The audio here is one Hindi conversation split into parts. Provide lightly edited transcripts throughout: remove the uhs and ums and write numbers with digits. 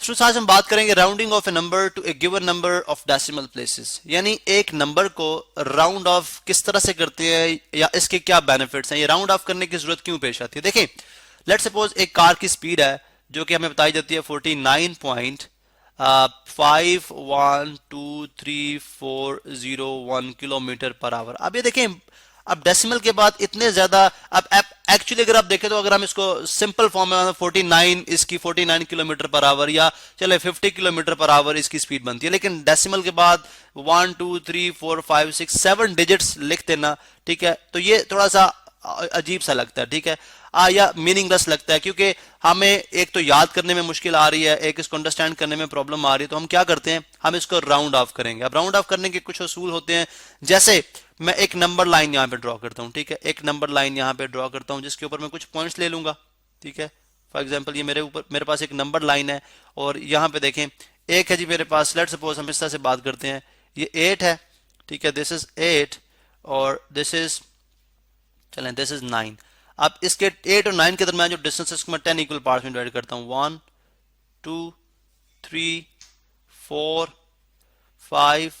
स्टूडेंट्स आज हम बात करेंगे rounding off A number two A given number of decimal places, यानी एक नंबर को राउंड ऑफ किस तरह से करते हैं या इसके क्या बेनिफिट्स हैं, ये राउंड ऑफ करने की जरूरत क्यों पेश आती है। देखिए, लेट सपोज एक कार की स्पीड है जो कि हमें बताई जाती है 49.5123401 किलोमीटर पर आवर। अब ये देखें, अब डेसिमल के बाद इतने ज्यादा, अब एक्चुअली अगर आप देखें तो अगर हम इसको सिंपल फॉर्म में 49 इसकी 49 किलोमीटर पर आवर या चले 50 किलोमीटर पर आवर इसकी स्पीड बनती है, लेकिन डेसिमल के बाद 1 2 3 4 5 6 7 डिजिट्स लिख देना, ठीक है, तो ये थोड़ा सा अजीब सा लगता है, ठीक है, या मीनिंगलेस लगता है, क्योंकि हमें एक तो याद करने में मुश्किल आ रही है, एक इसको अंडरस्टैंड करने में प्रॉब्लम आ रही है, तो हम क्या करते हैं, हम इसको राउंड ऑफ करेंगे। अब राउंड ऑफ करने के कुछ असूल होते हैं, जैसे मैं एक नंबर लाइन यहां पे ड्रॉ करता हूं, ठीक है, एक नंबर लाइन यहां पे ड्रॉ करता हूं जिसके ऊपर मैं कुछ पॉइंट्स ले लूंगा, ठीक है। फॉर एग्जांपल ये मेरे पास एक नंबर लाइन है और यहां पे देखें एक है जी मेरे पास, लेट सपोज हम इस तरह से बात करते हैं, ये 8 है, ठीक है, दिस इज 8 और दिस इज, चलें, दिस इज 9। अब इसके 8 और 9 के दरमियान जो डिस्टेंस है उसको मैं 10 इक्वल पार्ट्स में डिवाइड करता हूं, 1 2 3 4 5,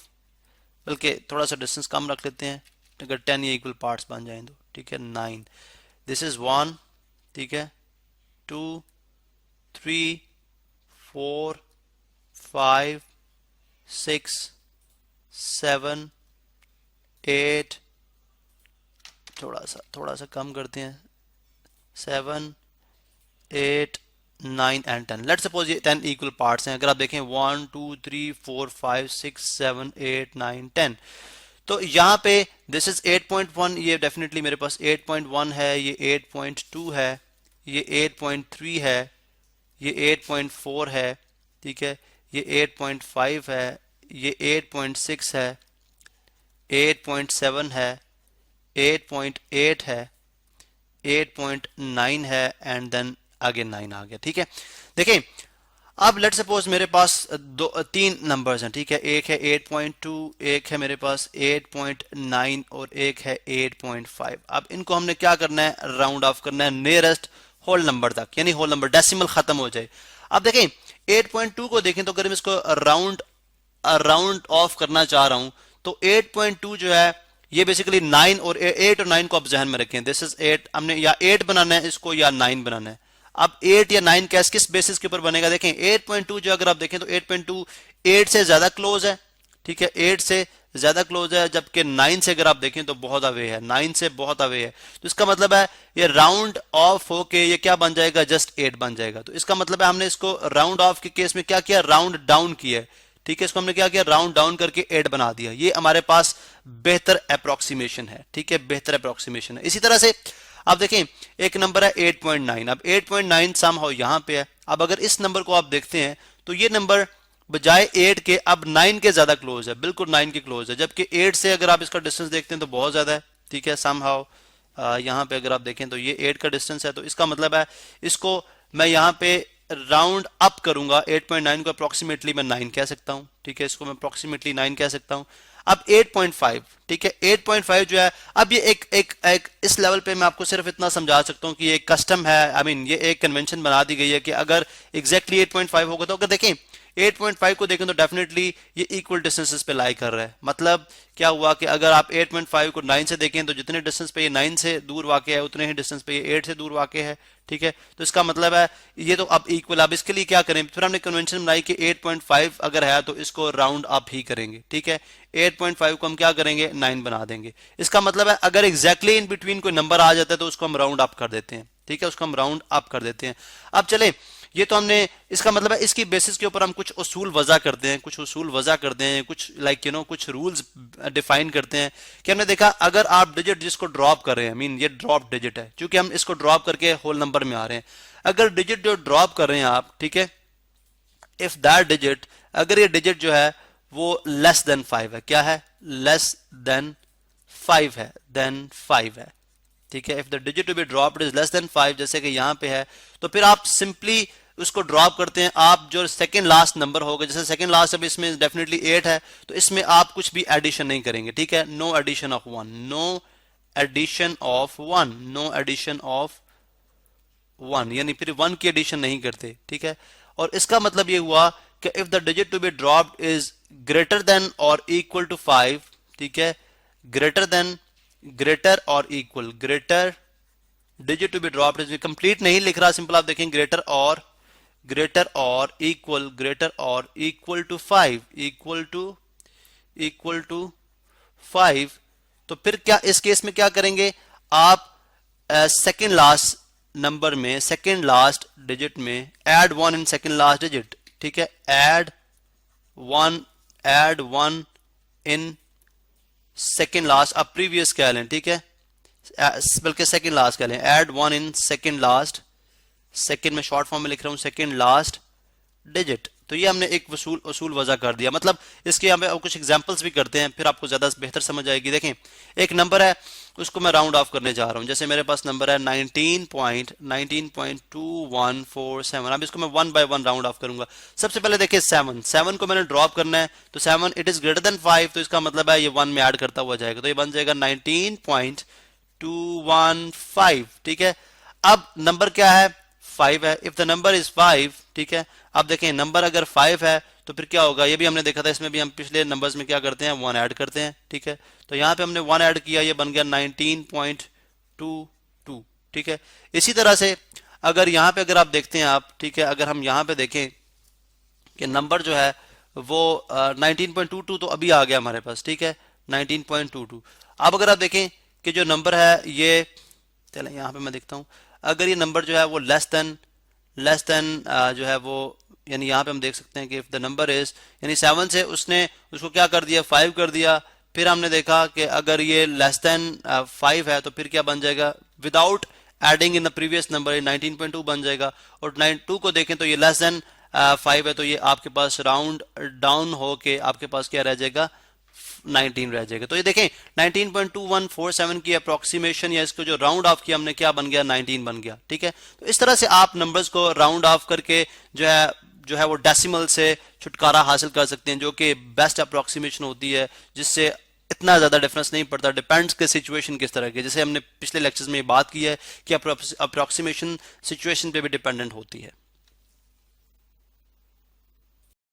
बल्कि थोड़ा सा डिस्टेंस कम रख लेते हैं, अगर 10 ये इक्वल पार्ट्स बन जाएं तो, ठीक है, 9, दिस इज 1, ठीक है, 2 3 4 5 6 7 8, थोड़ा सा कम करते हैं, 7 8 9 एंड 10। लेट सपोज ये 10 इक्वल पार्ट्स हैं, अगर आप देखें 1 2 3 4 5 6 7 8 9 10, तो यहाँ पे दिस इज 8.1, ये डेफिनेटली मेरे पास 8.1 है, ये 8.2 है, ये 8.3 है, ये 8.4 है, ठीक है, ये 8.5 है, ये 8.6 है, 8.7 है, 8.8 है, 8.9 है एंड देन आगे 9 आ गया, ठीक है। देखें, अब लेट सपोज मेरे पास तीन नंबर्स हैं, ठीक है, एक है 8.2, एक है मेरे पास 8.9 और एक है 8.5। अब इनको हमने क्या करना है, राउंड ऑफ करना है नियरेस्ट होल नंबर तक, यानी होल नंबर डेसिमल खत्म हो जाए। अब देखें 8.2 को देखें तो अगर मैं इसको राउंड ऑफ करना चाह रहा हूं तो 8.2 जो है ये बेसिकली 9 और 8 और 9 को आप जहन में रखें, दिस इज 8, हमने या 8 बनाना है इसको या 9 बनाना है। अब 8 या 9 कैस किस बेसिस के ऊपर बनेगा, देखें 8.2 जो अगर आप देखें तो 8.2 8 से ज्यादा क्लोज है, ठीक है, 8 से ज्यादा क्लोज है, जबकि 9 से अगर आप देखें तो बहुत अवे है, 9 से बहुत अवे है, तो इसका मतलब है ये राउंड ऑफ होके ये क्या बन जाएगा, जस्ट 8 बन जाएगा। तो इसका मतलब है हमने इसको राउंड ऑफ के केस में क्या किया, राउंड डाउन किया है, ठीक है, इसको हमने क्या किया, राउंड डाउन करके 8 बना दिया। ये हमारे पास बेहतर अप्रोक्सीमेशन है, ठीक है, बेहतर अप्रोक्सीमेशन है। इसी तरह से आप देखें एक नंबर है 8.9, अब 8.9 समहाउ यहां पे है। अब अगर इस नंबर को आप देखते हैं तो ये नंबर बजाय 8 के अब 9 के ज्यादा क्लोज है, बिल्कुल 9 के क्लोज है, जबकि 8 से अगर आप इसका डिस्टेंस देखते हैं तो बहुत ज्यादा है, ठीक है, समहाउ यहां पे अगर आप देखें तो ये 8 का डिस्टेंस है, तो इसका मतलब है इसको मैं यहां पे राउंड अप करूंगा, 8.9 को अप्रोक्सीमेटली मैं 9 कह सकता हूं, ठीक है, इसको मैं अप्रोक्सीमेटली 9 कह सकता हूं। अब 8.5, ठीक है, 8.5 जो है, अब ये एक इस लेवल पे मैं आपको सिर्फ इतना समझा सकता हूं कि ये कस्टम है, आई मीन ये एक कन्वेंशन बना दी गई है कि अगर एग्जैक्टली 8.5 होगा तो अगर देखें 8.5 को देखें तो डेफिनेटली ये इक्वल डिस्टेंसेस पे लाई कर रहा है। मतलब क्या हुआ कि अगर आप 8.5 को 9 से देखें तो जितने डिस्टेंस पे ये 9 से दूर वाक़ है उतने ही डिस्टेंस पे ये 8 से दूर वाक़ है, ठीक है, तो इसका मतलब है ये तो अब इक्वल। अब इसके लिए क्या करें, फिर हमने कन्वेंशन बनाई कि 8.5 अगर है तो इसको राउंड अप ही करेंगे, ठीक है, 8.5 को हम क्या करेंगे, 9 बना देंगे। इसका मतलब है अगर एग्जैक्टली इन बिटवीन कोई नंबर आ जाता है तो उसको हम राउंड अप कर देते हैं, ठीक है, उसको हम राउंड अप कर देते हैं। अब चले, ये तो हमने, इसका मतलब है इसकी बेसिस के ऊपर हम कुछ उसूल वजह करते हैं, कुछ लाइक कुछ रूल्स डिफाइन करते हैं कि हमने देखा अगर आप डिजिट जिसको ड्रॉप कर रहे हैं, मीन ये ड्रॉप डिजिट है, क्योंकि हम इसको ड्रॉप करके होल नंबर में आ रहे हैं, अगर डिजिट जो ड्रॉप कर रहे हैं आप, ठीक है, इफ दैट डिजिट, अगर ये डिजिट जो है वो लेस देन 5 है, क्या है, लेस देन 5 है, ठीक है, if the digit to be dropped is less than 5, जैसे कि यहां पे है, तो फिर आप सिंपली उसको ड्रॉप करते हैं। आप जो सेकंड लास्ट नंबर होगा, जैसे सेकंड लास्ट अब इसमें डेफिनेटली 8 है, तो इसमें आप कुछ भी एडिशन नहीं करेंगे, ठीक है, no addition of 1, no addition of 1, यानी फिर 1 की एडिशन नहीं करते, ठीक है। और इसका मतलब ये हुआ कि if the digit to be dropped is greater than और इक्वल टू 5, ठीक है, ग्रेटर देन, ग्रेटर और equal, greater digit to be dropped is, complete नहीं लिख रहा, सिंपल आप देखें ग्रेटर और इक्वल, ग्रेटर और इक्वल टू 5, इक्वल टू 5, तो फिर क्या इस केस में क्या करेंगे आप, सेकेंड लास्ट नंबर में, सेकेंड लास्ट डिजिट में add 1 in second last digit, ठीक है, ऐड 1 इन सेकेंड लास्ट, आप प्रीवियस कह लें, ठीक है, बल्कि सेकेंड लास्ट कह लें, add 1 in second last, second में शॉर्ट फॉर्म में लिख रहा हूं, सेकेंड लास्ट डिजिट। तो ये हमने एक उसूल वजह कर दिया। मतलब इसके यहाँ पे अब कुछ एग्जांपल्स भी करते हैं, फिर आपको ज्यादा बेहतर समझ आएगी। देखें, एक नंबर है, उसको मैं राउंड ऑफ करने जा रहा हूं। जैसे मेरे पास नंबर है 19.2147। अब इसको मैं 1 बाय 1 राउंड ऑफ करूंगा। सबसे पहले देखिए 7 को मैंने ड्रॉप करना है, तो 7 इट इज ग्रेटर देन 5, तो इसका मतलब है ये 1 में ऐड करता हुआ जाएगा, तो ये बन जाएगा 19.215, ठीक है। अब नंबर क्या है, 5 है। इफ द नंबर इज 5, ठीक है, अब देखें नंबर अगर 5 है तो फिर क्या होगा, ये भी हमने देखा था, इसमें भी हम पिछले नंबर्स में क्या करते हैं, 1 ऐड करते हैं, ठीक है। तो यहां पे हमने 1 ऐड किया, ये बन गया 19.22, ठीक है। इसी तरह से अगर यहां पे अगर आप देखते हैं आप, ठीक है, अगर हम यहां पे देखें कि नंबर जो है वो 19.22 तो अभी आ गया हमारे पास, ठीक है, 19.22। अब अगर आप देखें कि जो नंबर है ये, चलें यहाँ पे मैं देखता हूँ, अगर ये नंबर जो है वो लेस देन जो है वो, यानी यहाँ पे हम देख सकते हैं कि इफ द नंबर इज, यानी 7 से उसने उसको क्या कर दिया, 5 कर दिया। फिर हमने देखा कि अगर ये लेस देन 5 है तो फिर क्या बन जाएगा, without adding in the previous number 19.2 बन जाएगा। और 92 को देखें तो ये लेस देन 5 है, तो ये आपके पास राउंड डाउन हो के आपके पास क्या रह जाएगा, 19 रह जाएगा। तो ये देखें 19.2147 की अप्रोक्सीमेशन या इसको जो राउंड ऑफ किया हमने, क्या बन गया, 19 बन गया, ठीक है। तो इस तरह से आप नंबर्स को राउंड ऑफ करके जो है वो डेसिमल से छुटकारा हासिल कर सकते हैं, जो कि बेस्ट अप्रोक्सीमेशन होती है, जिससे इतना ज्यादा डिफरेंस नहीं पड़ता। डिपेंड्स के सिचुएशन किस तरह के, जैसे हमने पिछले लेक्चर्स में बात की है कि अप्रोक्सीमेशन सिचुएशन पे भी डिपेंडेंट होती है।